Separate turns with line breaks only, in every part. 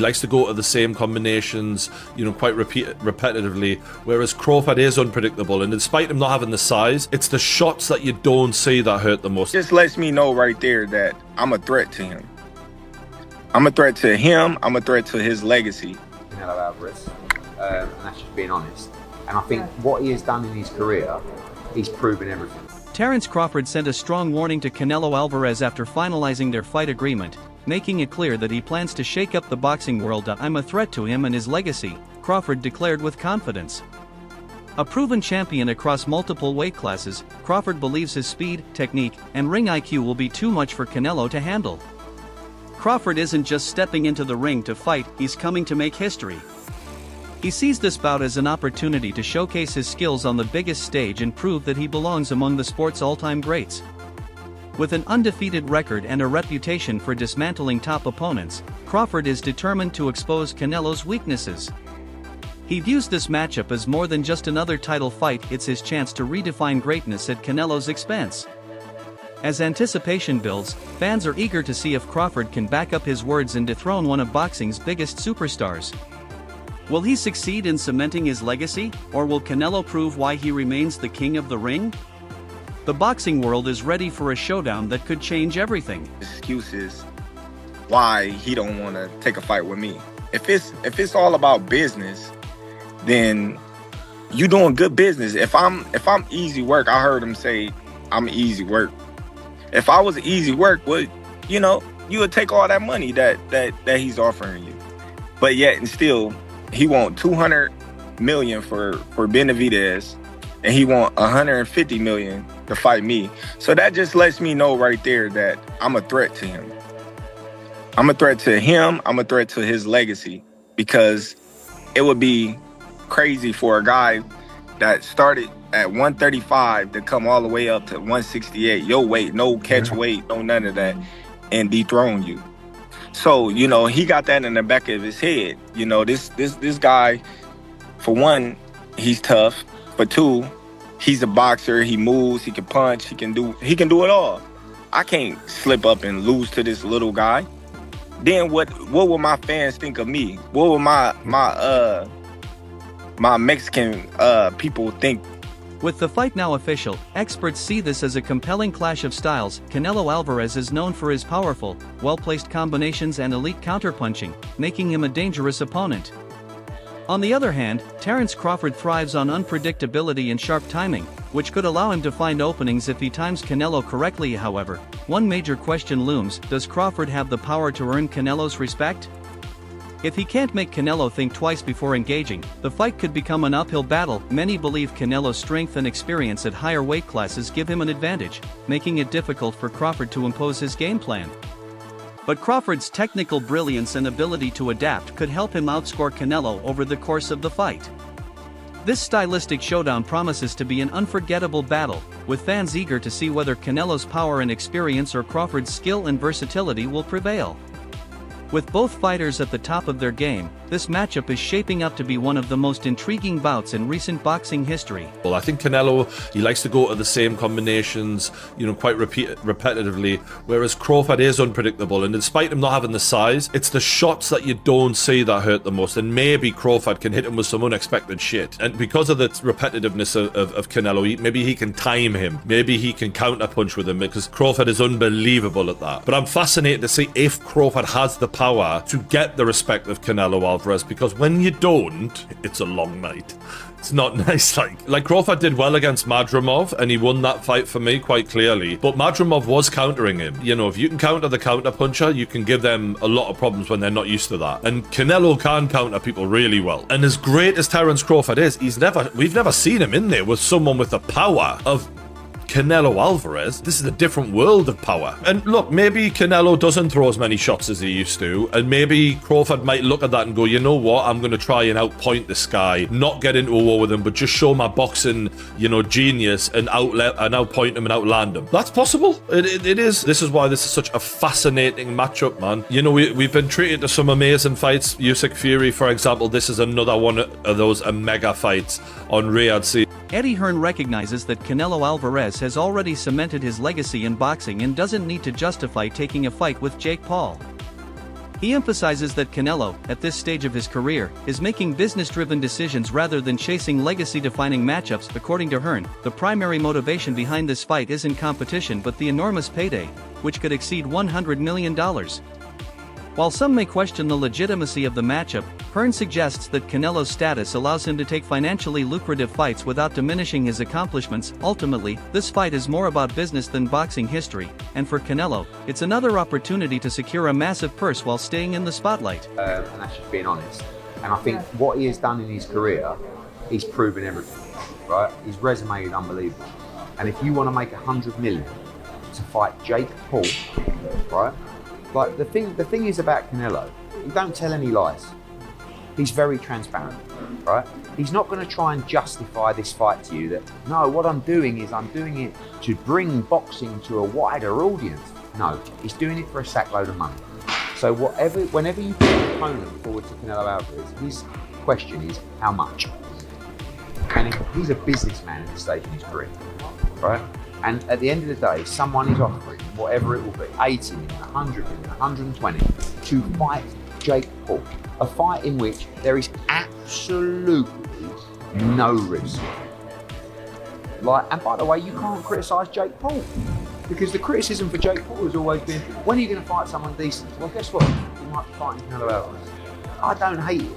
likes to go to the same combinations, quite repetitively, whereas Crawford is unpredictable, and despite him not having the size, it's the shots that you don't see that hurt the most.
Just lets me know right there that I'm a threat to him. I'm a threat to him. I'm a threat to his legacy.
Canelo Alvarez, and that's just being honest. And I think what he has done in his career, he's proven everything.
Terence Crawford sent a strong warning to Canelo Alvarez after finalizing their fight agreement, making it clear that he plans to shake up the boxing world. I'm a threat to him and his legacy, Crawford declared with confidence. A proven champion across multiple weight classes, Crawford believes his speed, technique, and ring IQ will be too much for Canelo to handle. Crawford isn't just stepping into the ring to fight, he's coming to make history. He sees this bout as an opportunity to showcase his skills on the biggest stage and prove that he belongs among the sport's all-time greats. With an undefeated record and a reputation for dismantling top opponents, Crawford is determined to expose Canelo's weaknesses. He views this matchup as more than just another title fight, it's his chance to redefine greatness at Canelo's expense. As anticipation builds, fans are eager to see if Crawford can back up his words and dethrone one of boxing's biggest superstars. Will he succeed in cementing his legacy, or will Canelo prove why he remains the king of the ring? The boxing world is ready for a showdown that could change everything.
Excuses why he don't want to take a fight with me. If it's all about business, then you doing good business. If I'm easy work, I heard him say I'm easy work. If I was easy work, well, you would take all that money that he's offering you. But yet and still, he want $200 million for Benavidez, and he want $150 million to fight me. So that just lets me know right there that I'm a threat to him. I'm a threat to him. I'm a threat to his legacy, because it would be crazy for a guy that started at 135 to come all the way up to 168, your weight, no catch weight, no none of that, and dethrone you. So, he got that in the back of his head. This guy, for one, he's tough. For two, he's a boxer. He moves, he can punch, he can do it all. I can't slip up and lose to this little guy. Then what will my fans think of me? What will my Mexican people think?
With the fight now official, experts see this as a compelling clash of styles. Canelo Alvarez is known for his powerful, well-placed combinations and elite counterpunching, making him a dangerous opponent. On the other hand, Terence Crawford thrives on unpredictability and sharp timing, which could allow him to find openings if he times Canelo correctly. However, one major question looms: does Crawford have the power to earn Canelo's respect? If he can't make Canelo think twice before engaging, the fight could become an uphill battle. Many believe Canelo's strength and experience at higher weight classes give him an advantage, making it difficult for Crawford to impose his game plan. But Crawford's technical brilliance and ability to adapt could help him outscore Canelo over the course of the fight. This stylistic showdown promises to be an unforgettable battle, with fans eager to see whether Canelo's power and experience or Crawford's skill and versatility will prevail. With both fighters at the top of their game, this matchup is shaping up to be one of the most intriguing bouts in recent boxing history.
Well, I think Canelo, he likes to go to the same combinations, quite repetitively, whereas Crawford is unpredictable, and despite him not having the size, it's the shots that you don't see that hurt the most, and maybe Crawford can hit him with some unexpected shit. And because of the repetitiveness of Canelo, maybe he can time him, maybe he can counterpunch with him, because Crawford is unbelievable at that. But I'm fascinated to see if Crawford has the power to get the respect of Canelo Alvarez, because when you don't, it's a long night. It's not nice. Like Crawford did well against Madrimov, and he won that fight for me quite clearly, but Madrimov was countering him. If you can counter the counterpuncher, you can give them a lot of problems when they're not used to that, and Canelo can counter people really well. And as great as Terence Crawford is, we've never seen him in there with someone with the power of Canelo Alvarez. This is a different world of power. And look, maybe Canelo doesn't throw as many shots as he used to, and maybe Crawford might look at that and go, you know what, I'm going to try and outpoint this guy, not get into a war with him, but just show my boxing, genius, and outpoint him and outland him. That's possible. It is. This is why this is such a fascinating matchup, man. We've been treated to some amazing fights. Usyk Fury, for example, this is another one of those mega fights on Riyadh Sea.
Eddie Hearn recognizes that Canelo Alvarez has already cemented his legacy in boxing and doesn't need to justify taking a fight with Jake Paul. He emphasizes that Canelo, at this stage of his career, is making business-driven decisions rather than chasing legacy-defining matchups. According to Hearn, the primary motivation behind this fight isn't competition but the enormous payday, which could exceed $100 million. While some may question the legitimacy of the matchup, Hearn suggests that Canelo's status allows him to take financially lucrative fights without diminishing his accomplishments. Ultimately, this fight is more about business than boxing history, and for Canelo, it's another opportunity to secure a massive purse while staying in the spotlight.
And that's just being honest. And I think what he has done in his career, he's proven everything, right? His resume is unbelievable. And if you want to make 100 million to fight Jake Paul, right? Like the thing is about Canelo, he don't tell any lies. He's very transparent, right? He's not going to try and justify this fight to you that, no, what I'm doing is I'm doing it to bring boxing to a wider audience. No, he's doing it for a sackload of money. So whenever you put an opponent forward to Canelo Alvarez, his question is, how much? And he's a businessman at this stage in his career, right? And at the end of the day, someone is offering whatever it will be, 80 million, 100 million, 120, to fight Jake Paul. A fight in which there is absolutely no risk. And by the way, you can't criticise Jake Paul, because the criticism for Jake Paul has always been, when are you going to fight someone decent? Well, guess what? You might be fighting Canelo Alvarez. I don't hate it.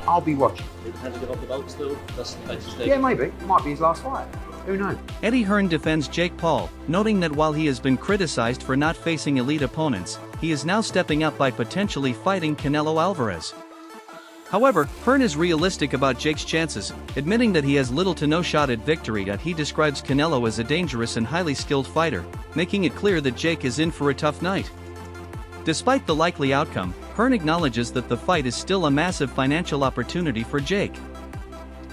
I'll be watching.
Has he got off the belt still? That's the fight to stay.
Yeah, maybe. It might be his last fight. Who knows?
Eddie Hearn defends Jake Paul, noting that while he has been criticized for not facing elite opponents, he is now stepping up by potentially fighting Canelo Alvarez. However, Hearn is realistic about Jake's chances, admitting that he has little to no shot at victory. He describes Canelo as a dangerous and highly skilled fighter, making it clear that Jake is in for a tough night. Despite the likely outcome, Hearn acknowledges that the fight is still a massive financial opportunity for Jake.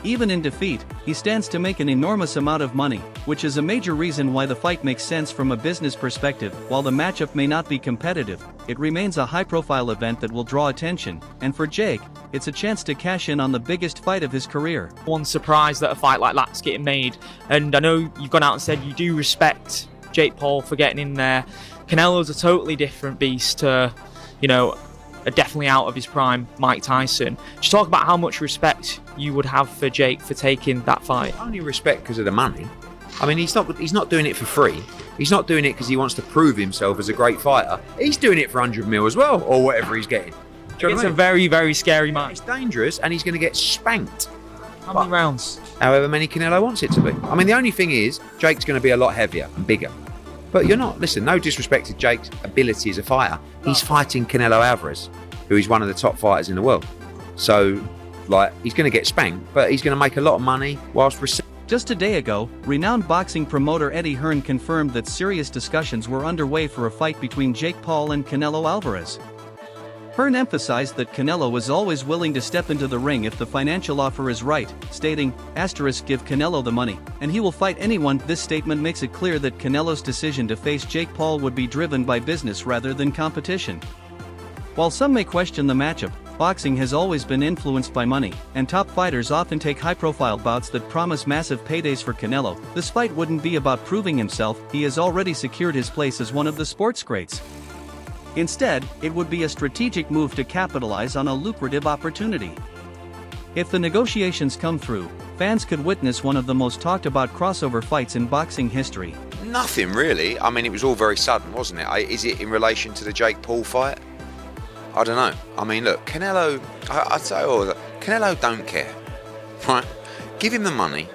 Even in defeat, he stands to make an enormous amount of money, which is a major reason why the fight makes sense from a business perspective. While the matchup may not be competitive, it remains a high-profile event that will draw attention, and for Jake, it's a chance to cash in on the biggest fight of his career.
One surprised that a fight like that's getting made, and I know you've gone out and said you do respect Jake Paul for getting in there. Canelo's a totally different beast to, definitely out of his prime Mike Tyson. Just talk about how much respect you would have for Jake for taking that fight.
Only respect because of the money. I mean, he's not doing it for free. He's not doing it because he wants to prove himself as a great fighter. He's doing it for 100 mil as well, or whatever he's getting.
It's a very, very scary match.
It's dangerous, and he's going to get spanked.
How many rounds?
However many Canelo wants it to be. I mean, the only thing is, Jake's going to be a lot heavier and bigger. But listen, no disrespect to Jake's ability as a fighter. He's fighting Canelo Alvarez, who is one of the top fighters in the world. So, he's going to get spanked, but he's going to make a lot of money whilst receiving.
Just a day ago, renowned boxing promoter Eddie Hearn confirmed that serious discussions were underway for a fight between Jake Paul and Canelo Alvarez. Hearn emphasized that Canelo was always willing to step into the ring if the financial offer is right, stating, "Give Canelo the money, and he will fight anyone." This statement makes it clear that Canelo's decision to face Jake Paul would be driven by business rather than competition. While some may question the matchup, boxing has always been influenced by money, and top fighters often take high-profile bouts that promise massive paydays for Canelo. This fight wouldn't be about proving himself, he has already secured his place as one of the sports greats. Instead, it would be a strategic move to capitalize on a lucrative opportunity. If the negotiations come through, fans could witness one of the most talked about crossover fights in boxing history.
Nothing really. I mean, it was all very sudden, wasn't it? Is it in relation to the Jake Paul fight? I don't know. I mean, look, Canelo, I'd say Canelo don't care, right? Give him the money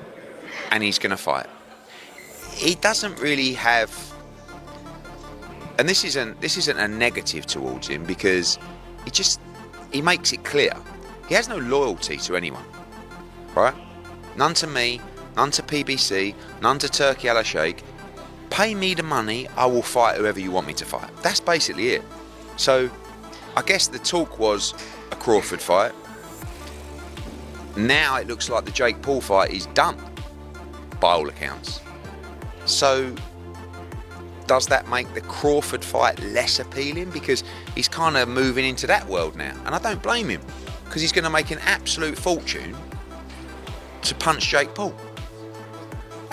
and he's going to fight. He doesn't really have... And this isn't a negative towards him, because he makes it clear. He has no loyalty to anyone, right? None to me, none to PBC, none to Turkey Al Sheikh. Pay me the money, I will fight whoever you want me to fight. That's basically it. So, I guess the talk was a Crawford fight. Now it looks like the Jake Paul fight is done, by all accounts. So, does that make the Crawford fight less appealing? Because he's kind of moving into that world now. And I don't blame him, because he's going to make an absolute fortune to punch Jake Paul.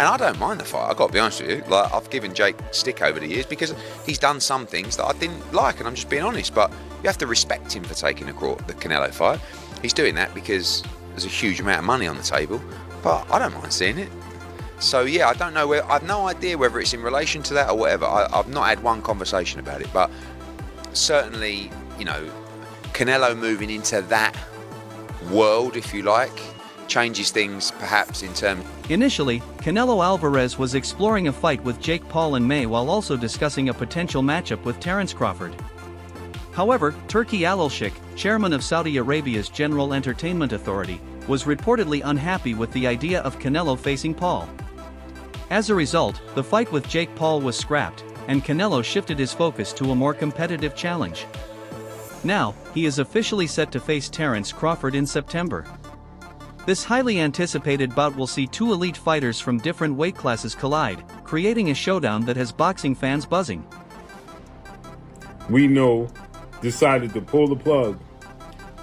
And I don't mind the fight, I've got to be honest with you. Like, I've given Jake stick over the years because he's done some things that I didn't like, and I'm just being honest. But you have to respect him for taking the Canelo fight. He's doing that because there's a huge amount of money on the table, but I don't mind seeing it. So yeah, I don't know I've no idea whether it's in relation to that or whatever. I've not had one conversation about it, but certainly, you know, Canelo moving into that world, if you like, changes things perhaps in terms.
Initially, Canelo Alvarez was exploring a fight with Jake Paul in May while also discussing a potential matchup with Terence Crawford. However, Turki Al-Sheikh, chairman of Saudi Arabia's General Entertainment Authority, was reportedly unhappy with the idea of Canelo facing Paul. As a result, the fight with Jake Paul was scrapped, and Canelo shifted his focus to a more competitive challenge. Now, he is officially set to face Terence Crawford in September. This highly anticipated bout will see two elite fighters from different weight classes collide, creating a showdown that has boxing fans buzzing.
We know decided to pull the plug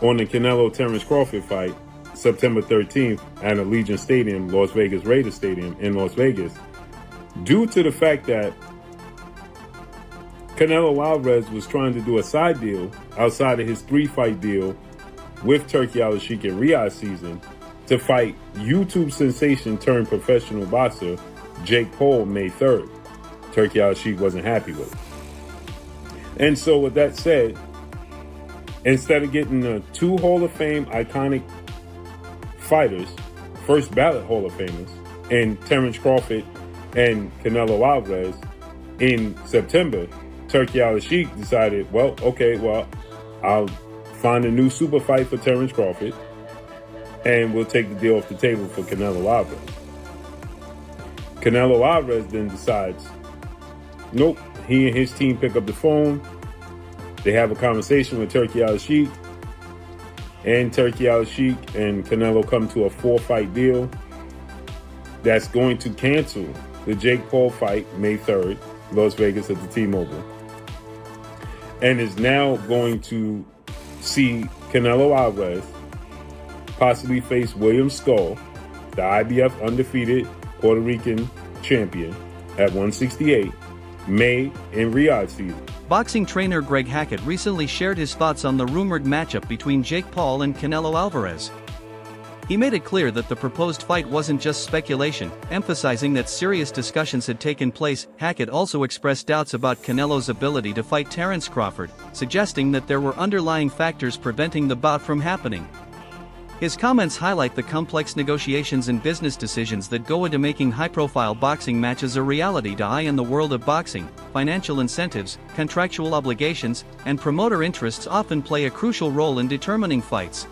on the Canelo-Terence Crawford fight September 13th at Allegiant Stadium, Las Vegas Raiders Stadium in Las Vegas, due to the fact that Canelo Alvarez was trying to do a side deal outside of his 3-fight deal with Turki Al-Sheikh in Riyadh season to fight YouTube sensation turned professional boxer Jake Paul May 3rd. Turki Al-Sheikh wasn't happy with it. And so with that said, instead of getting the 2 Hall of Fame iconic fighters, first ballot Hall of Famers, in Terence Crawford and Canelo Alvarez in September, Turki Al-Sheikh decided, I'll find a new super fight for Terence Crawford and we'll take the deal off the table for Canelo Alvarez. Canelo Alvarez then decides, nope, he and his team pick up the phone, they have a conversation with Turki Al-Sheikh, and Turki Al-Sheikh and Canelo come to a 4-fight deal that's going to cancel the Jake Paul fight May 3rd, Las Vegas at the T-Mobile, and is now going to see Canelo Alvarez possibly face William Skull, the IBF undefeated Puerto Rican champion, at 168, May in Riyadh season.
Boxing trainer Greg Hackett recently shared his thoughts on the rumored matchup between Jake Paul and Canelo Alvarez. He made it clear that the proposed fight wasn't just speculation, emphasizing that serious discussions had taken place. Hackett also expressed doubts about Canelo's ability to fight Terence Crawford, suggesting that there were underlying factors preventing the bout from happening. His comments highlight the complex negotiations and business decisions that go into making high-profile boxing matches a reality. In the world of boxing, financial incentives, contractual obligations, and promoter interests often play a crucial role in determining fights.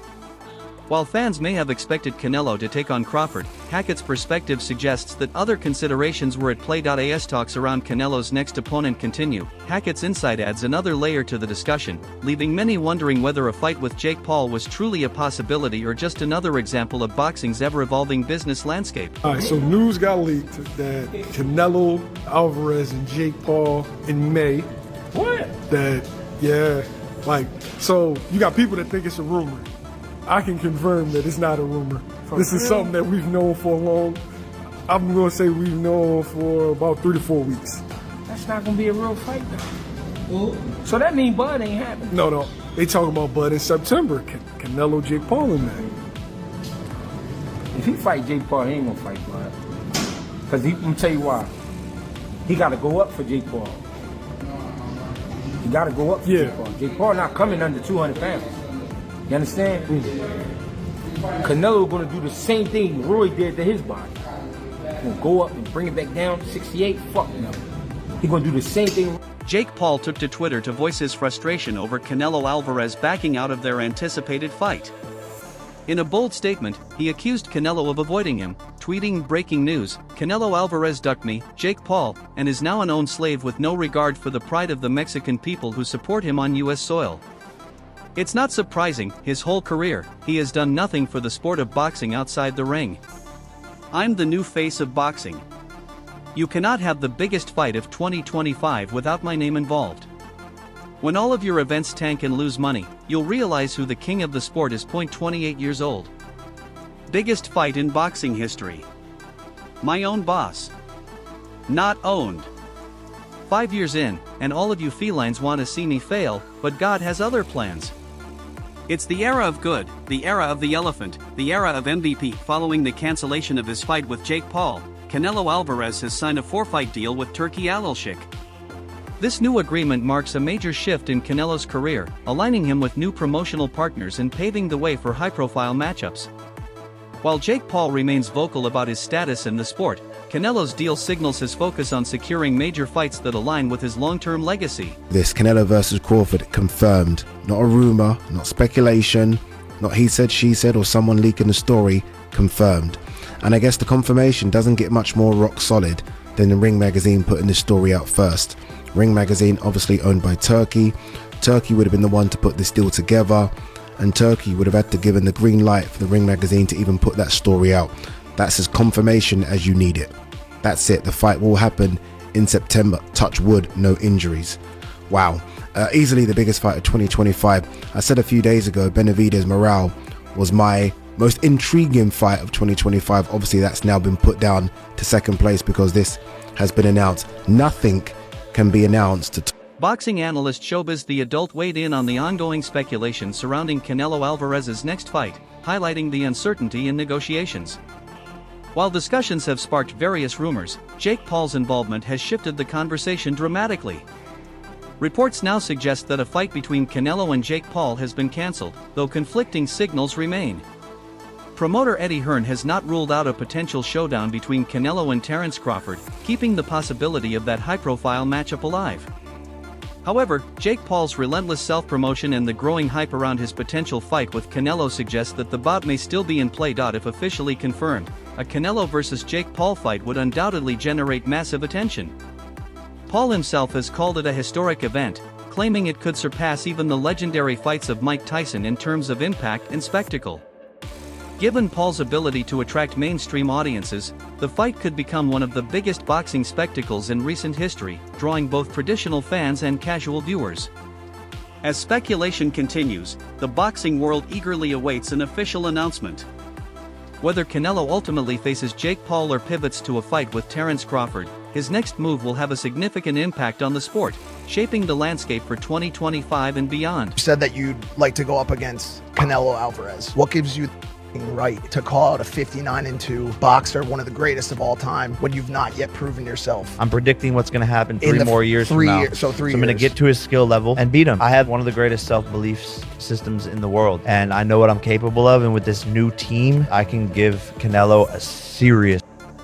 While fans may have expected Canelo to take on Crawford, Hackett's perspective suggests that other considerations were at play. As talks around Canelo's next opponent continue, Hackett's insight adds another layer to the discussion, leaving many wondering whether a fight with Jake Paul was truly a possibility or just another example of boxing's ever-evolving business landscape.
Alright, so news got leaked that Canelo Alvarez and Jake Paul in May. What? So you got people that think it's a rumor. I can confirm that it's not a rumor. This is something that we've known for I'm going to say we've known for about 3 to 4 weeks.
That's not going to be a real fight, though. So that means Bud ain't happening.
No. They talking about Bud in September. Canelo, Jake Paul in May.
If he fight Jake Paul, he ain't going to fight Bud. Because I'm going to tell you why. He got to go up for Jake Paul. He got to go up for Jake Paul. Jake Paul not coming under 200 pounds. You understand? Canelo gonna do the same thing Roy did to his body. He's gonna go up and bring it back down to 68. Fuck no. He gonna do the same thing.
Jake Paul took to Twitter to voice his frustration over Canelo Alvarez backing out of their anticipated fight. In a bold statement, he accused Canelo of avoiding him, tweeting, "Breaking news, Canelo Alvarez ducked me, Jake Paul, and is now an own slave with no regard for the pride of the Mexican people who support him on U.S. soil." It's not surprising, his whole career, he has done nothing for the sport of boxing outside the ring. "I'm the new face of boxing. You cannot have the biggest fight of 2025 without my name involved. When all of your events tank and lose money, you'll realize who the king of the sport is." 28 years old. Biggest fight in boxing history. My own boss. Not owned. 5 years in, and all of you felines want to see me fail, but God has other plans. It's the era of good, the era of the elephant, the era of MVP. Following the cancellation of his fight with Jake Paul, Canelo Alvarez has signed a 4-fight deal with Turki Alalshik. This new agreement marks a major shift in Canelo's career, aligning him with new promotional partners and paving the way for high-profile matchups. While Jake Paul remains vocal about his status in the sport, Canelo's deal signals his focus on securing major fights that align with his long-term legacy.
This Canelo versus Crawford confirmed, not a rumor, not speculation, not he said, she said, or someone leaking the story, confirmed. And I guess the confirmation doesn't get much more rock solid than the Ring Magazine putting this story out first. Ring Magazine, obviously owned by Turki. Turki would have been the one to put this deal together, and Turki would have had to give the green light for the Ring Magazine to even put that story out. That's as confirmation as you need it. That's it, the fight will happen in September. Touch wood, no injuries. Wow, easily the biggest fight of 2025. I said a few days ago, Benavidez Morale was my most intriguing fight of 2025. Obviously that's now been put down to second place because this has been announced. Nothing can be announced.
Boxing analyst Showbiz The Adult weighed in on the ongoing speculation surrounding Canelo Alvarez's next fight, highlighting the uncertainty in negotiations. While discussions have sparked various rumors, Jake Paul's involvement has shifted the conversation dramatically. Reports now suggest that a fight between Canelo and Jake Paul has been cancelled, though conflicting signals remain. Promoter Eddie Hearn has not ruled out a potential showdown between Canelo and Terence Crawford, keeping the possibility of that high-profile matchup alive. However, Jake Paul's relentless self-promotion and the growing hype around his potential fight with Canelo suggest that the bout may still be in play. If officially confirmed, a Canelo vs Jake Paul fight would undoubtedly generate massive attention. Paul himself has called it a historic event, claiming it could surpass even the legendary fights of Mike Tyson in terms of impact and spectacle. Given Paul's ability to attract mainstream audiences, the fight could become one of the biggest boxing spectacles in recent history, drawing both traditional fans and casual viewers. As speculation continues, the boxing world eagerly awaits an official announcement. Whether Canelo ultimately faces Jake Paul or pivots to a fight with Terence Crawford, his next move will have a significant impact on the sport, shaping the landscape for 2025 and beyond.
You said that you'd like to go up against Canelo Alvarez. What gives you right to call out a 59-2 boxer, one of the greatest of all time, when you've not yet proven yourself?
I'm predicting what's going to happen 3 more years from now.
So I'm
going to get to his skill level and beat him. I have one of the greatest self-belief systems in the world, and I know what I'm capable of, and with this new team, I can give Canelo a serious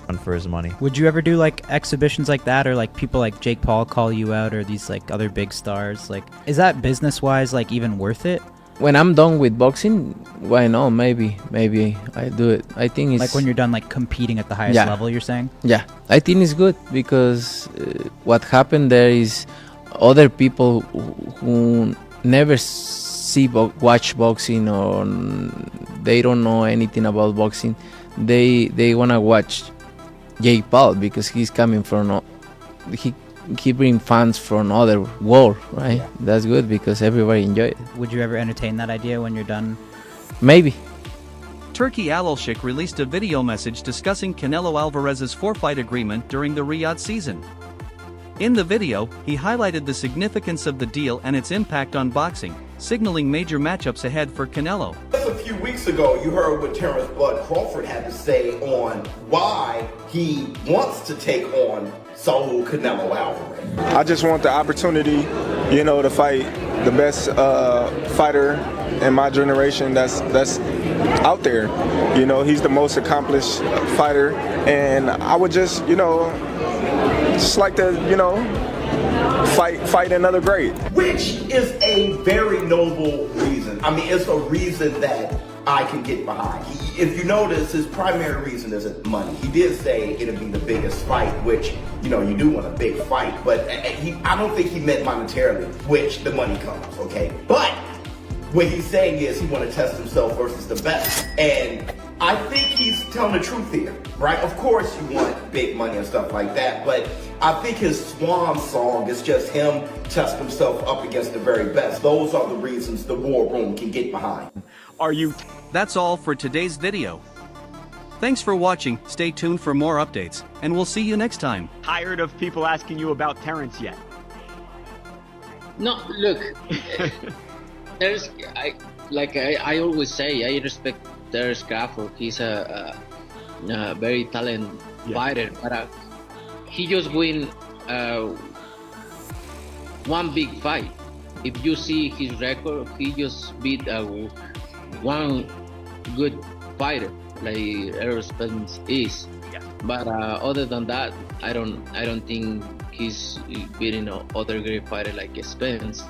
run for his money.
Would you ever do like exhibitions like that, or like people like Jake Paul call you out, or these like other big stars? Like, is that business-wise like even worth it?
When I'm done with boxing, why not? Maybe I do it. I think it's
like when you're done like competing at the highest level, you're saying?
Yeah, I think it's good because what happened there is other people who never watch boxing, or they don't know anything about boxing, they wanna watch Jake Paul because he's coming from he bring fans from other world, right? Yeah. That's good because everybody enjoy it.
Would you ever entertain that idea when you're done?
Maybe.
Turki Alalshik released a video message discussing Canelo Alvarez's 4-fight agreement during the Riyadh season. In the video, he highlighted the significance of the deal and its impact on boxing, signaling major matchups ahead for Canelo.
Just a few weeks ago, you heard what Terence Crawford had to say on why he wants to take on Saul Canelo Alvarez.
I just want the opportunity, to fight the best fighter in my generation that's out there. He's the most accomplished fighter, and I would just like to, fight another great.
Which is a very noble reason. I mean, it's a reason that I can get behind. If you notice, his primary reason isn't money. He did say it'll be the biggest fight, which, you do want a big fight, but I don't think he meant monetarily, which the money comes, okay? But what he's saying is he want to test himself versus the best. And I think he's telling the truth here, right? Of course you want big money and stuff like that, but I think his swan song is just him testing himself up against the very best. Those are the reasons the war room can get behind.
That's all for today's video. Thanks for watching, stay tuned for more updates, and we'll see you next time.
Tired of people asking you about Terence yet?
No, look, I always say, I respect Terence Crawford. He's a very talented fighter, but he just win one big fight. If you see his record, he just beat one good fighter like Errol Spence is. But other than that, I don't think he's beating other great fighter like Spence.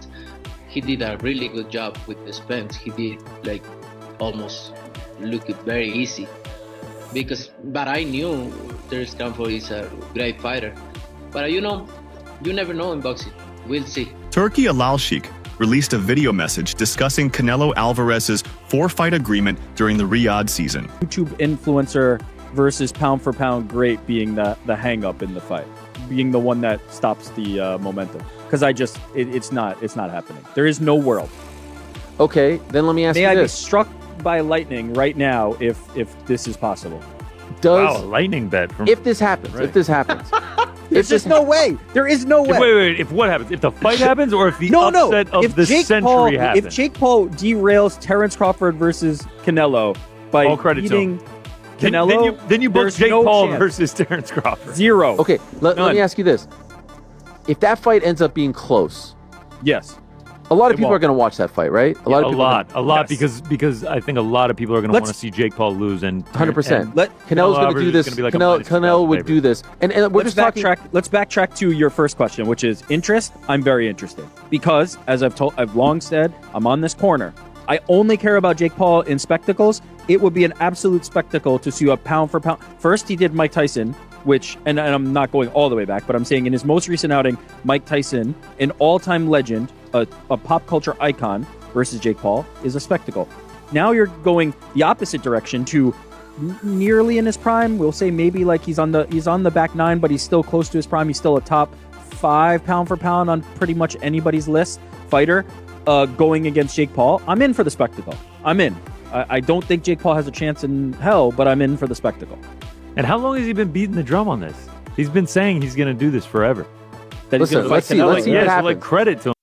He did a really good job with the Spence. He did like almost look it very easy. But I knew Terence Crawford is a great fighter. But you never know in boxing. We'll see.
Turki Alalshik released a video message discussing Canelo Alvarez's 4-fight agreement during the Riyadh season.
YouTube influencer versus pound for pound great being the hang up in the fight, being the one that stops the momentum. Because it's not happening. There is no world.
Okay, then let me ask you this.
May I be struck by lightning right now if this is possible?
Does
lightning bet?
If this happens,
Right.
if this happens.
There's just no way. There is no way.
Wait. If what happens? If the fight happens, or if the upset of
if
the
Jake
century happens?
If Jake Paul derails Terence Crawford versus Canelo by
All credit to
beating
him.
Canelo,
then you book
there's
Jake
no
Paul
chance.
versus Terence Crawford.
Zero.
Okay, let me ask you this. If that fight ends up being close,
yes,
a lot of
It
people
won't.
are going to watch that fight, right?
A lot,
Yes.
because I think a lot of people are going to want to see Jake Paul lose, and
100%.
and
Canelo's going to
Alvarez
do
is
this.
gonna be like a
Canelo would do this, and we're
let's
just talking.
Let's backtrack to your first question, which is interest. I'm very interested because, as I've long said, I'm on this corner. I only care about Jake Paul in spectacles. It would be an absolute spectacle to see a pound for pound. First, he did Mike Tyson, which, and I'm not going all the way back, but I'm saying in his most recent outing, Mike Tyson, an all-time legend, a pop culture icon, versus Jake Paul is a spectacle. Now you're going the opposite direction to nearly in his prime. We'll say maybe like he's on the back nine, but he's still close to his prime. He's still a top 5 pound for pound on pretty much anybody's list fighter. Going against Jake Paul, I'm in for the spectacle. I'm in. I don't think Jake Paul has a chance in hell, but I'm in for the spectacle.
And how long has he been beating the drum on this? He's been saying he's going to do this forever.
That he's
Listen,
gonna fight
let's see
Canelo.
what
Yeah, so
happens.
like credit to him.